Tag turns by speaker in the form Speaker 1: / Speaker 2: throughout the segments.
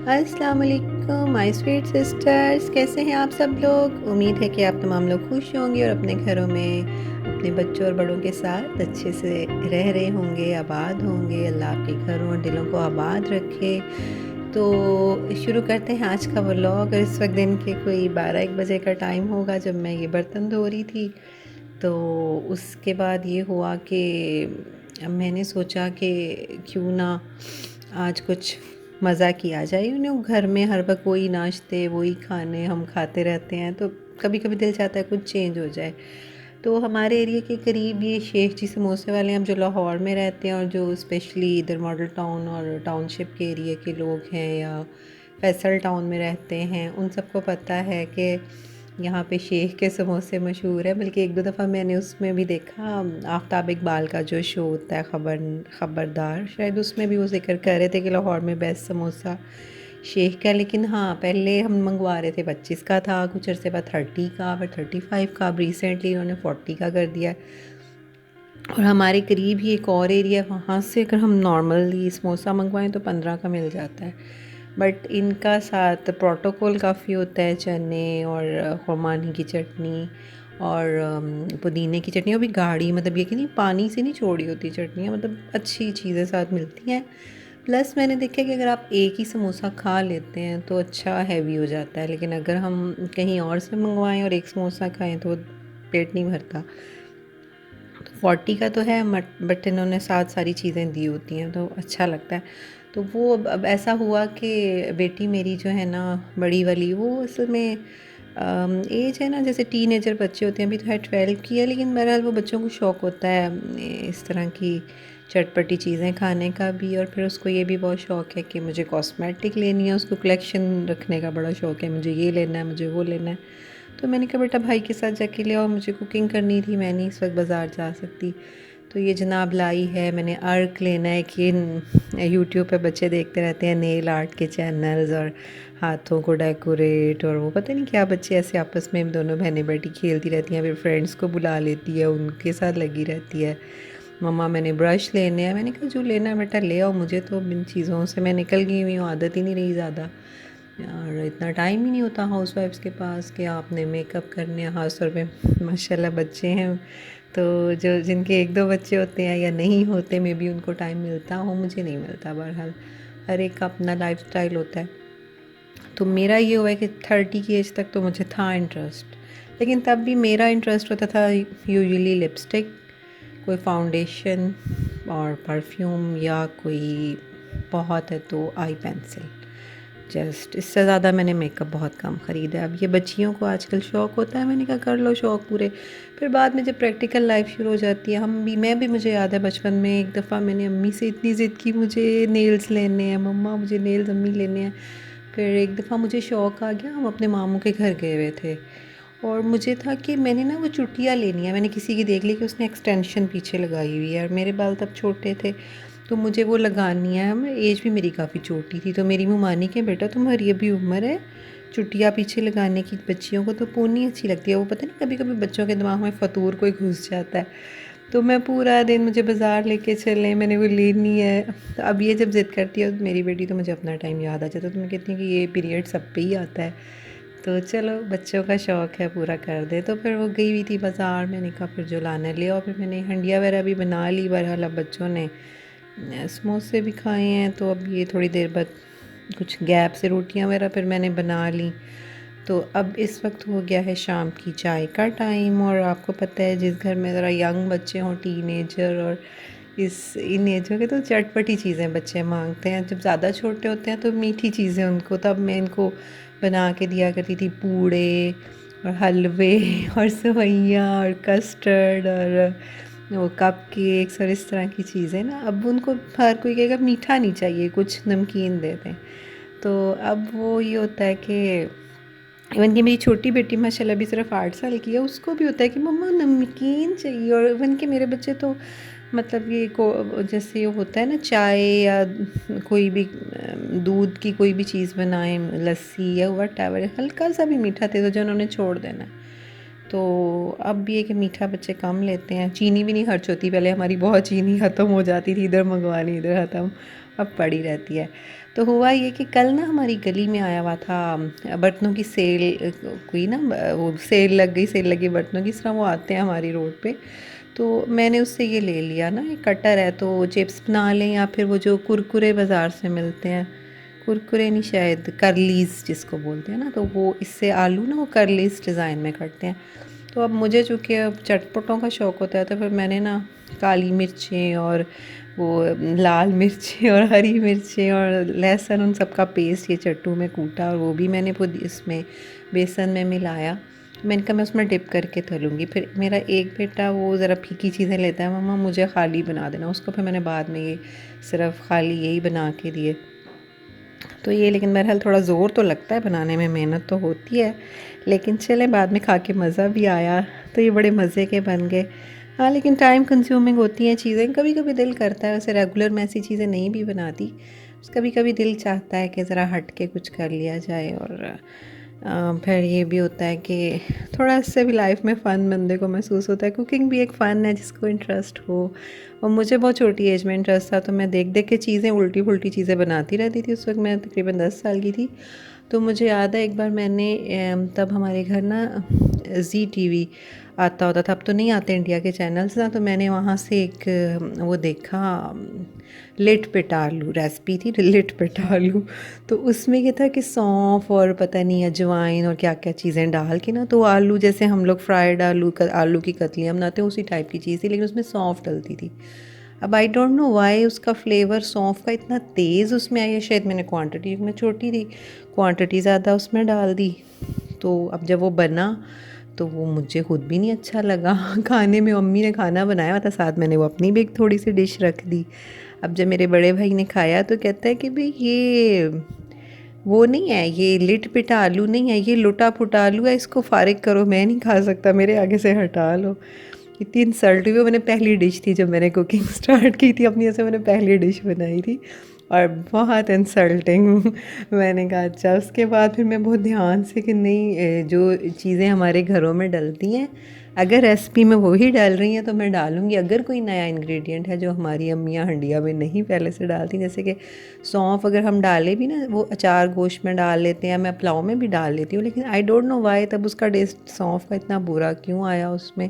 Speaker 1: अस्सलाम वालेकुम my sweet sisters, कैसे हैं आप सब लोग। उम्मीद है कि आप तमाम लोग खुश होंगे और अपने घरों में अपने बच्चों और बड़ों के साथ अच्छे से रह रहे होंगे, आबाद होंगे। अल्लाह आपके घरों और दिलों को आबाद रखे। तो शुरू करते हैं आज का व्लॉग। और इस वक्त दिन के कोई 12-1 बजे का टाइम होगा जब मैं ये बर्तन धो रही थी। तो उसके बाद ये हुआ कि मैंने सोचा कि क्यों ना आज कुछ मज़ा किया जाए। घर में हर वक्त वही नाश्ते वही खाने हम खाते रहते हैं, तो कभी कभी दिल चाहता है कुछ चेंज हो जाए। तो हमारे एरिया के करीब ये शेख जी समोसे वाले हैं, जो लाहौर में रहते हैं और जो स्पेशली इधर मॉडल टाउन और टाउनशिप के एरिया के लोग हैं या फैसल टाउन में रहते हैं, उन सबको पता है कि यहाँ पे शेख के समोसे मशहूर है। बल्कि एक दो दफ़ा मैंने उसमें भी देखा, आफ्ताब इकबाल का जो शो होता है खबरदार, शायद उसमें भी वो जिक्र कर रहे थे कि लाहौर में बेस्ट समोसा शेख का। लेकिन हाँ, पहले हम मंगवा रहे थे 25 का था, कुछ अर्से बाद 30 का, फिर 35 का, अब रिसेंटली उन्होंने 40 का कर दिया। और हमारे करीब ही एक और एरिया, वहाँ से अगर हम नॉर्मली समोसा मंगवाएं तो 15 का मिल जाता है। बट इनका साथ प्रोटोकॉल काफ़ी होता है, चने और खुरमानी की चटनी और पुदीने की चटनी, वो भी गाढ़ी, मतलब ये कि नहीं पानी से नहीं छोड़ी होती चटनियाँ, मतलब अच्छी चीज़ें साथ मिलती हैं। प्लस मैंने देखा कि अगर आप एक ही समोसा खा लेते हैं तो अच्छा हैवी हो जाता है, लेकिन अगर हम कहीं और से मंगवाएं और एक समोसा खाएं तो पेट नहीं भरता। तो 40 का तो है बट इन्होंने साथ सारी चीज़ें दी होती हैं तो अच्छा लगता है। तो वो अब ऐसा हुआ कि बेटी मेरी जो है ना, बड़ी वाली, वो असल में एज है ना जैसे टीनेजर बच्चे होते हैं, अभी तो है 12 की है, लेकिन बहरहाल वो बच्चों को शौक़ होता है इस तरह की चटपटी चीज़ें खाने का भी। और फिर उसको ये भी बहुत शौक़ है कि मुझे कॉस्मेटिक लेनी है, उसको कलेक्शन रखने का बड़ा शौक़ है, मुझे ये लेना है, मुझे वो लेना है। तो मैंने कहा बेटा भाई के साथ जाके ले आओ, मुझे कुकिंग करनी थी, मैं नहीं इस वक्त बाज़ार जा सकती। तो ये जनाब लाई है, मैंने अर्क लेना है कि यूट्यूब पे बच्चे देखते रहते हैं नेल आर्ट के चैनल्स और हाथों को डेकोरेट, और वो पता नहीं क्या बच्चे ऐसे आपस में दोनों बहनें बेटी खेलती रहती हैं, फिर फ्रेंड्स को बुला लेती है, उनके साथ लगी रहती है। मम्मा मैंने ब्रश लेने हैं, मैंने कहा जो लेना है बेटा ले आओ, मुझे तो इन चीज़ों से मैं निकल गई हुई हूँ, आदत ही नहीं रही ज़्यादा। और इतना टाइम ही नहीं होता हाउसवाइफ्स के पास कि आपने मेकअप करने हैं, ख़ास तौर पे माशाल्लाह बच्चे हैं तो जो जिनके एक दो बच्चे होते हैं या नहीं होते, मे बी उनको टाइम मिलता हो, मुझे नहीं मिलता। बहरहाल हर एक का अपना लाइफस्टाइल होता है। तो मेरा ये हुआ है कि 30 की एज तक तो मुझे था इंटरेस्ट, लेकिन तब भी मेरा इंटरेस्ट होता था यूजुअली लिपस्टिक, कोई फाउंडेशन और परफ्यूम, या कोई बहुत है तो आई पेंसिल, जस्ट इससे ज़्यादा मैंने मेकअप बहुत कम ख़रीदा है। अब ये बच्चियों को आजकल शौक़ होता है, मैंने कहा कर लो शौक़ पूरे। फिर बाद में जब प्रैक्टिकल लाइफ शुरू हो जाती है, मैं भी मुझे याद है बचपन में एक दफ़ा मैंने अम्मी से इतनी ज़िद की, मुझे नेल्स लेने हैं मम्मा, मुझे नेल्स अम्मी लेने हैं। फिर एक दफ़ा मुझे शौक़ आ गया, हम अपने मामू के घर गए हुए थे और मुझे था कि मैंने ना वो चुटिया लेनी है। मैंने किसी की देख ली कि उसने एक्सटेंशन पीछे लगाई हुई है और मेरे बाल तब छोटे थे, तो मुझे वो लगानी है। मैं एज भी मेरी काफ़ी छोटी थी, तो मेरी मानी कि बेटा तुम्हारी अभी उम्र है चुटिया पीछे लगाने की, बच्चियों को तो पोनी अच्छी लगती है। वो पता नहीं कभी कभी बच्चों के दिमाग में फतूर कोई घुस जाता है। तो मैं पूरा दिन, मुझे बाज़ार लेके चले, मैंने वो लेनी है। तो अब ये जब ज़िद करती है मेरी बेटी, तो मुझे अपना टाइम याद आ जाता है। तो मैं कहती हूँ कि ये पीरियड सब पे ही आता है, तो चलो बच्चों का शौक़ है पूरा कर दे। तो फिर वो गई हुई थी बाज़ार, मैंने कहा फिर जो लाना ले आओ। फिर मैंने हंडिया वगैरह भी बना ली। बहरहाल अब बच्चों ने समोसे भी खाए हैं, तो अब ये थोड़ी देर बाद कुछ गैप से रोटियां वगैरह फिर मैंने बना ली। तो अब इस वक्त हो गया है शाम की चाय का टाइम, और आपको पता है जिस घर में ज़रा यंग बच्चे हों, टीनेजर और इन एजों के, तो चटपटी चीज़ें बच्चे मांगते हैं। जब ज़्यादा छोटे होते हैं तो मीठी चीज़ें उनको, तब मैं इनको बना के दिया करती थी पूड़े और हलवे और सेवइयाँ और कस्टर्ड और वो कप केक्स और इस तरह की चीज़ें ना। अब उनको हर कोई कहेगा मीठा नहीं चाहिए, कुछ नमकीन दे दें। तो अब वो ये होता है कि इवन कि मेरी छोटी बेटी माशाल्लाह भी सिर्फ 8 साल की है, उसको भी होता है कि मम्मा नमकीन चाहिए। और इवन कि मेरे बच्चे तो मतलब ये को जैसे ये होता है ना चाय या कोई भी दूध की कोई भी चीज़ बनाएं, लस्सी या व्हाटएवर, हल्का सा भी मीठा दे दो जो उन्होंने छोड़ देना है। तो अब भी है कि मीठा बच्चे कम लेते हैं, चीनी भी नहीं खर्च होती। पहले हमारी बहुत चीनी ख़त्म हो जाती थी, इधर मंगवानी इधर ख़त्म, अब पड़ी रहती है। तो हुआ ये कि कल ना हमारी गली में आया हुआ था बर्तनों की सेल, कोई ना वो सेल लगी बर्तनों की, इस तरह वो आते हैं हमारी रोड पे। तो मैंने उससे ये ले लिया ना, ये कटर है, तो चिप्स बना लें या फिर वो जो कुरकुरे बाज़ार से मिलते हैं, कुरकुरे नहीं शायद करलीज़ जिसको बोलते हैं ना, तो वो इससे आलू ना वो करलीज़ डिज़ाइन में करते हैं। तो अब मुझे चूँकि अब चटपटों का शौक़ होता है, तो फिर मैंने ना काली मिर्चें और वो लाल मिर्चें और हरी मिर्चें और लहसुन उन सब का पेस्ट ये चट्टू में कूटा, और वो भी मैंने इसमें बेसन में मिलाया। मैंने कहा मैं उसमें डिप करके तलूँगी। फिर मेरा एक बेटा वो ज़रा फीकी चीज़ें लेता है, मम्मा मुझे खाली बना देना उसको, फिर मैंने बाद में ये सिर्फ खाली यही बना के दिए। तो ये लेकिन बहरहाल थोड़ा ज़ोर तो लगता है बनाने में, मेहनत तो होती है, लेकिन चलें बाद में खा के मज़ा भी आया, तो ये बड़े मज़े के बन गए। हाँ, लेकिन टाइम कंज्यूमिंग होती हैं चीज़ें, कभी-कभी दिल करता है, वैसे रेगुलर मैं ऐसी चीज़ें नहीं भी बनाती, कभी-कभी दिल चाहता है कि ज़रा हट के कुछ कर लिया जाए। और फिर ये भी होता है कि थोड़ा इससे भी लाइफ में फ़न बंदे को महसूस होता है। कुकिंग भी एक फ़न है जिसको इंटरेस्ट हो, और मुझे बहुत छोटी एज में इंटरेस्ट था, तो मैं देख देख के चीज़ें उल्टी-पुल्टी चीज़ें बनाती रहती थी। उस वक्त मैं तकरीबन 10 साल की थी। तो मुझे याद है एक बार मैंने तब हमारे घर ना ज़ी टीवी आता होता था, अब तो नहीं आते इंडिया के चैनल्स ना, तो मैंने वहाँ से एक वो देखा, लिट पिट आलू रेसिपी थी, लिट पिट आलू। तो उसमें ये था कि सौंफ और पता नहीं अजवाइन और क्या क्या चीज़ें डाल के ना, तो आलू जैसे हम लोग फ्राइड आलू की कतलियाँ बनाते हैं उसी टाइप की चीज़ थी, लेकिन उसमें सौंफ डलती थी। अब आई डोंट नो व्हाई उसका फ्लेवर सौंफ का इतना तेज़ उसमें आया, शायद मैंने क्वांटिटी में छोटी थी, क्वांटिटी ज़्यादा उसमें डाल दी। तो अब जब वो बना तो वो मुझे खुद भी नहीं अच्छा लगा खाने में। मम्मी ने खाना बनाया हुआ था साथ, मैंने वो अपनी भी एक थोड़ी सी डिश रख दी। अब जब मेरे बड़े भाई ने खाया तो कहता है कि भाई ये वो नहीं है, ये लिट पिटा आलू नहीं है, ये लुटा पुटा आलू है, इसको फारिग करो, मैं नहीं खा सकता, मेरे आगे से हटा लो। इतनी इंसल्ट हुई। वो मैंने पहली डिश थी जब मैंने कुकिंग स्टार्ट की थी अपनी, ऐसे मैंने पहली डिश बनाई थी और बहुत इंसल्टिंग मैंने कहा अच्छा। उसके बाद फिर मैं बहुत ध्यान से कि नहीं, जो चीज़ें हमारे घरों में डलती हैं अगर रेसिपी में वही डाल रही हैं तो मैं डालूँगी। अगर कोई नया इंग्रेडिएंट है जो हमारी अम्मियाँ हंडिया में नहीं पहले से डालती, जैसे कि सौंफ अगर हम डालें भी ना, वो अचार गोश्त में डाल लेते हैं, मैं पुलाव में भी डाल लेती हूँ, लेकिन आई डोंट नो वाई तब उसका टेस्ट सौंफ का इतना बुरा क्यों आया उसमें।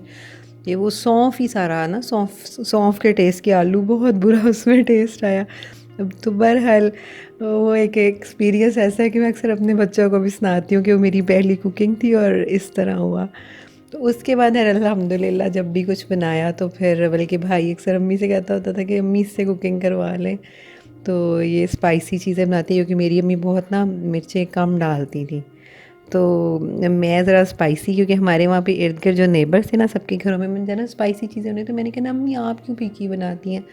Speaker 1: ये वो सौंफ ही सारा ना, सौंफ के टेस्ट के आलू, बहुत बुरा उसमें टेस्ट आया। अब तो बहरहाल वो एक एक्सपीरियंस ऐसा है कि मैं अक्सर अपने बच्चों को भी सुनाती हूँ कि वो मेरी पहली कुकिंग थी और इस तरह हुआ। तो उसके बाद है अल्हम्दुलिल्लाह जब भी कुछ बनाया तो फिर बल्कि भाई अक्सर अम्मी से कहता होता था कि अम्मी इससे कुकिंग करवा लें। तो ये स्पाइसी चीज़ें बनाती है क्योंकि मेरी अम्मी बहुत ना मिर्चें कम डालती थी, तो मैं ज़रा स्पाइसी, क्योंकि हमारे वहाँ पे इर्द गिर्द जो नेबर्स थे ना सबके घरों में मैंने ना स्पाइसी चीज़ें होनी, तो मैंने कहा ना अम्मी आप क्यों फीकी बनाती हैं।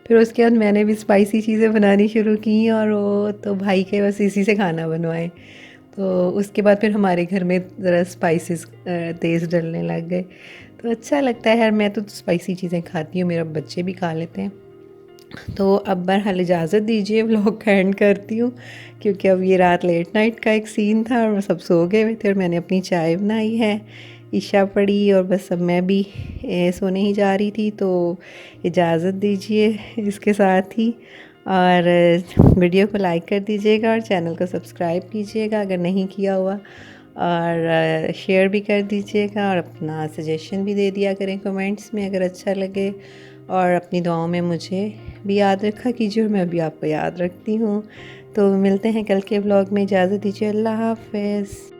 Speaker 1: फिर उसके बाद मैंने भी स्पाइसी चीज़ें बनानी शुरू की और वो तो भाई के बस इसी से खाना बनवाए। तो उसके बाद फिर हमारे घर में ज़रा स्पाइसेस तेज़ डलने लग गए। तो अच्छा लगता है यार, मैं तो स्पाइसी चीज़ें खाती हूँ, मेरे बच्चे भी खा लेते हैं। तो अब बहरहाल इजाज़त दीजिए, व्लॉग का एंड करती हूँ क्योंकि अब ये रात लेट नाइट का एक सीन था और सब सो गए हुए थे और मैंने अपनी चाय बनाई है, इशा पड़ी और बस अब मैं भी सोने ही जा रही थी। तो इजाज़त दीजिए इसके साथ ही, और वीडियो को लाइक कर दीजिएगा और चैनल को सब्सक्राइब कीजिएगा अगर नहीं किया हुआ, और शेयर भी कर दीजिएगा और अपना सजेशन भी दे दिया करें कमेंट्स में अगर अच्छा लगे, और अपनी दुआओं में मुझे भी याद रखा कीजिए और मैं भी आपको याद रखती हूँ। तो मिलते हैं कल के व्लॉग में, इजाज़त दीजिए, अल्लाह हाफ़िज़।